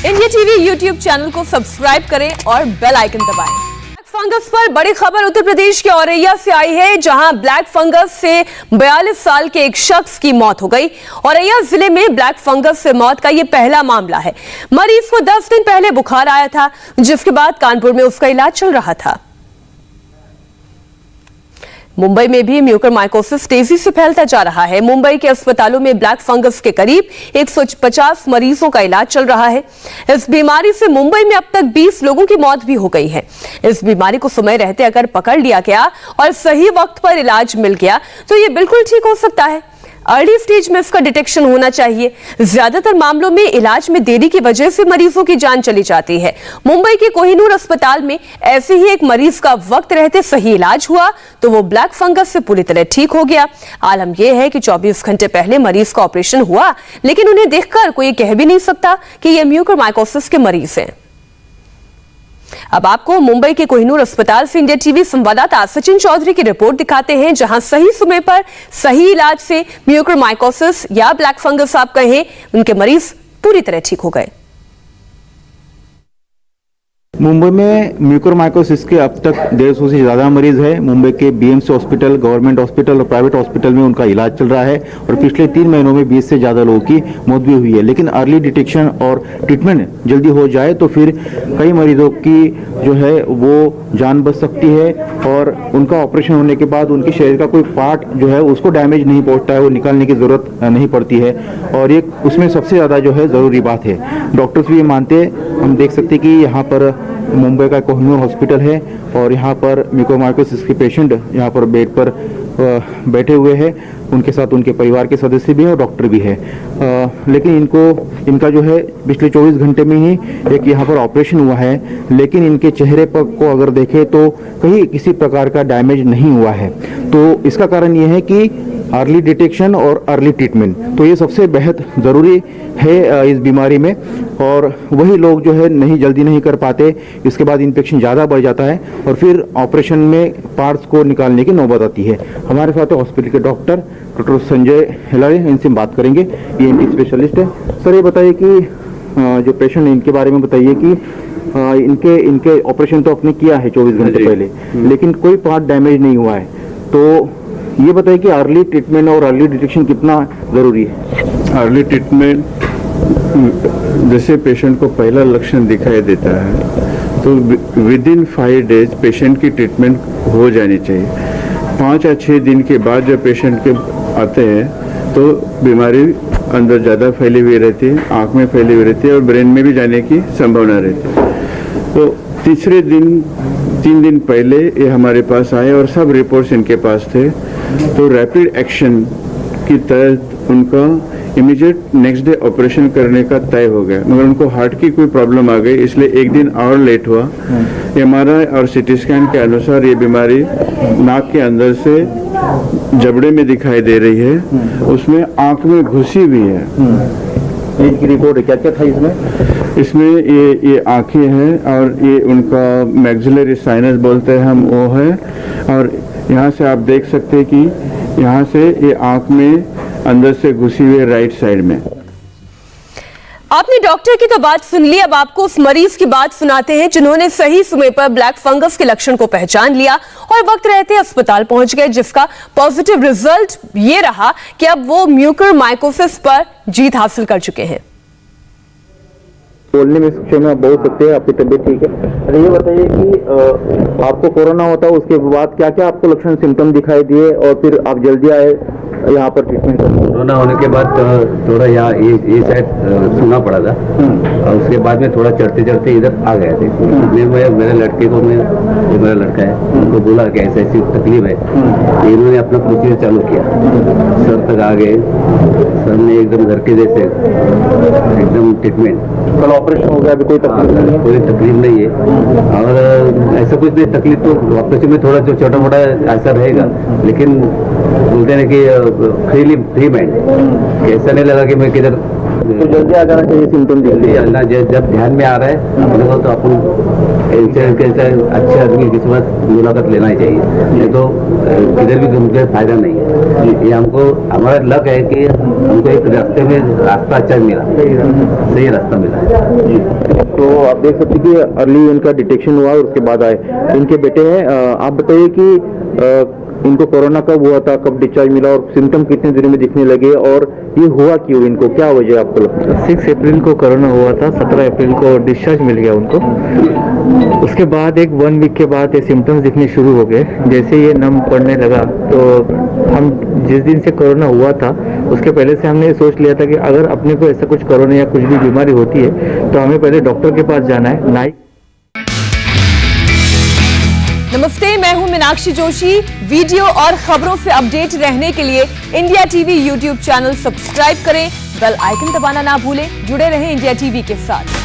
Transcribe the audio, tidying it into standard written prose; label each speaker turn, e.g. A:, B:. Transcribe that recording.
A: India TV YouTube channel को subscribe करें और बेल आइकन दबाएं। ब्लैक फंगस पर बड़ी खबर उत्तर प्रदेश के औरैया से आई है, जहां ब्लैक फंगस से 42 साल के एक शख्स की मौत हो गई। औरैया जिले में ब्लैक फंगस से मौत का यह पहला मामला है। मरीज को 10 दिन पहले बुखार आया था, जिसके बाद कानपुर में उसका इलाज चल रहा था। मुंबई में भी म्यूकरमाइकोसिस तेजी से फैलता जा रहा है। मुंबई के अस्पतालों में ब्लैक फंगस के करीब 150 मरीजों का इलाज चल रहा है। इस बीमारी से मुंबई में अब तक 20 लोगों की मौत भी हो गई है। इस बीमारी को समय रहते अगर पकड़ लिया गया और सही वक्त पर इलाज मिल गया तो ये बिल्कुल ठीक हो सकता है। अर्ली स्टेज में इसका डिटेक्शन होना चाहिए। ज्यादातर मामलों में इलाज में देरी की वजह से मरीजों की जान चली जाती है। मुंबई के कोहिनूर अस्पताल में ऐसे ही एक मरीज का वक्त रहते सही इलाज हुआ तो वो ब्लैक फंगस से पूरी तरह ठीक हो गया। आलम यह है कि 24 घंटे पहले मरीज का ऑपरेशन हुआ, लेकिन उन्हें देखकर कोई कह भी नहीं सकता कि ये म्यूकरमाइकोसिस के मरीज हैं। अब आपको मुंबई के कोहिनूर अस्पताल से इंडिया टीवी संवाददाता सचिन चौधरी की रिपोर्ट दिखाते हैं, जहां सही समय पर सही इलाज से म्यूकरमाइकोसिस या ब्लैक फंगस आप कहें, उनके मरीज पूरी तरह ठीक हो गए।
B: मुंबई में म्यूकरमाइकोसिस के अब तक 150 से ज़्यादा मरीज है। मुंबई के बीएमसी हॉस्पिटल, गवर्नमेंट हॉस्पिटल और प्राइवेट हॉस्पिटल में उनका इलाज चल रहा है और पिछले 3 महीनों में 20 से ज़्यादा लोगों की मौत भी हुई है। लेकिन अर्ली डिटेक्शन और ट्रीटमेंट जल्दी हो जाए तो फिर कई मरीजों की जो है वो जान बच सकती है और उनका ऑपरेशन होने के बाद उनके शरीर का कोई पार्ट जो है उसको डैमेज नहीं पहुँचता है, वो निकालने की ज़रूरत नहीं पड़ती है। और ये उसमें सबसे ज़्यादा जो है ज़रूरी बात है। डॉक्टर्स भी ये मानते हैं। हम देख सकते हैं कि यहाँ पर मुंबई का कोहिनूर हॉस्पिटल है और यहाँ पर म्यूकरमाइकोसिस के पेशेंट यहाँ पर बेड पर बैठे हुए हैं। उनके साथ उनके परिवार के सदस्य भी हैं और डॉक्टर भी है। लेकिन इनका जो है पिछले 24 घंटे में ही एक यहाँ पर ऑपरेशन हुआ है, लेकिन इनके चेहरे पर को अगर देखें तो कहीं किसी प्रकार का डैमेज नहीं हुआ है। तो इसका कारण ये है कि अर्ली डिटेक्शन और अर्ली ट्रीटमेंट, तो ये सबसे बेहद ज़रूरी है इस बीमारी में। और वही लोग जो है जल्दी नहीं कर पाते, इसके बाद इन्फेक्शन ज़्यादा बढ़ जाता है और फिर ऑपरेशन में पार्ट्स को निकालने की नौबत आती है। हमारे साथ हॉस्पिटल के डॉक्टर संजय हिलारे, इनसे बात करेंगे। ENT स्पेशलिस्ट है। सर, ये बताइए कि जो पेशेंट है इनके बारे में बताइए कि इनके ऑपरेशन तो आपने किया है 24 घंटे पहले, लेकिन कोई पार्ट डैमेज नहीं हुआ है। तो ये बताइए कि अर्ली ट्रीटमेंट और अर्ली डिटेक्शन कितना ज़रूरी है?
C: अर्ली ट्रीटमेंट, जैसे पेशेंट को पहला लक्षण दिखाई देता है तो विद इन 5 डेज पेशेंट की ट्रीटमेंट हो जानी चाहिए। 5 या 6 दिन के बाद जब पेशेंट के आते हैं तो बीमारी अंदर ज़्यादा फैली हुई रहती है, आँख में फैली हुई रहती है और ब्रेन में भी जाने की संभावना रहती है। तो तीसरे दिन 3 दिन पहले ये हमारे पास आए और सब रिपोर्ट्स इनके पास थे। तो रैपिड एक्शन की तहत उनका इमीडिएट नेक्स्ट डे ऑपरेशन करने का तय हो गया, मगर उनको हार्ट की कोई प्रॉब्लम आ गई, इसलिए 1 दिन और लेट हुआ। MRI और CT स्कैन के अनुसार ये बीमारी नाक के अंदर से जबड़े में दिखाई दे रही है, उसमें आंख में घुसी हुई है।
B: इनकी रिपोर्ट क्या क्या था
C: इसमें ये आंखें हैं और ये उनका मैक्सिलरी साइनस बोलते हैं हम, वो है। और यहाँ से आप देख सकते हैं कि यहाँ से ये आंख में अंदर से घुसी हुई राइट साइड में।
A: आपने डॉक्टर की तो बात सुन ली, अब आपको उस मरीज की बात सुनाते हैं जिन्होंने सही समय पर ब्लैक फंगस के लक्षण को पहचान लिया और वक्त रहते अस्पताल पहुंच गए, जिसका पॉजिटिव रिजल्ट ये रहा कि अब वो म्यूकरमाइकोसिस पर जीत हासिल कर चुके हैं।
B: बोलने में सक्षम आप बोल सकते हैं, आपकी तबीयत ठीक है। अरे ये बताइए कि आपको कोरोना होता है, उसके बाद क्या क्या आपको लक्षण सिम्टम दिखाई दिए और फिर आप जल्दी आए यहाँ पर ट्रीटमेंट?
D: कोरोना होने के बाद थोड़ा यहाँ ये शायद सुना पड़ा था और उसके बाद में थोड़ा चढ़ते चढ़ते इधर आ गए थे। मेरे लड़के को जो मेरा लड़का है उनको बोला कि ऐसी ऐसी तकलीफ है, इन्होंने अपना प्रोसीजर चालू किया। सर तक आ गए, सर ने एकदम घर के जैसे एकदम ट्रीटमेंट।
B: कल ऑपरेशन हो गया, अभी कोई
D: तकलीफ नहीं है और ऐसा कुछ नहीं। तकलीफ तो ऑपरेशन में थोड़ा जो छोटा मोटा ऐसा रहेगा, लेकिन बोलते हैं कि फ्री माइंड, ऐसा नहीं लगा कि मैं किधर।
B: तो जल्दी आ जाना चाहिए सिम्टम, जल्दी
D: जब ध्यान में आ रहा है तो अपन इनसे अच्छे आदमी की किस्मत मुलाकात लेना ही चाहिए, नहीं तो किधर भी घूमने फायदा नहीं है। ये हमको हमारा लक है कि हमको एक रास्ते में रास्ता अच्छा मिला, सही रास्ता मिला।
B: तो आप देख सकते हैं कि अर्ली इनका डिटेक्शन हुआ और उसके बाद आए। इनके बेटे हैं, आप बताइए कि इनको कोरोना कब हुआ था, कब डिस्चार्ज मिला और सिम्टम कितने दिनों में दिखने लगे और ये हुआ क्यों, इनको क्या वजह आपको लगता है?
E: 6 अप्रैल को कोरोना हुआ था, 17 अप्रैल को डिस्चार्ज मिल गया उनको। उसके बाद एक 1 वीक के बाद ये सिम्टम्स दिखने शुरू हो गए। जैसे ये नम पड़ने लगा तो हम जिस दिन से कोरोना हुआ था उसके पहले से हमने सोच लिया था कि अगर अपने को ऐसा कुछ कोरोना या कुछ भी बीमारी होती है तो हमें पहले डॉक्टर के पास जाना है। नाइक
A: नमस्ते, मैं हूं मीनाक्षी जोशी। वीडियो और खबरों से अपडेट रहने के लिए India TV YouTube channel subscribe करें, बेल आइकन दबाना ना भूलें। जुड़े रहें इंडिया टीवी के साथ।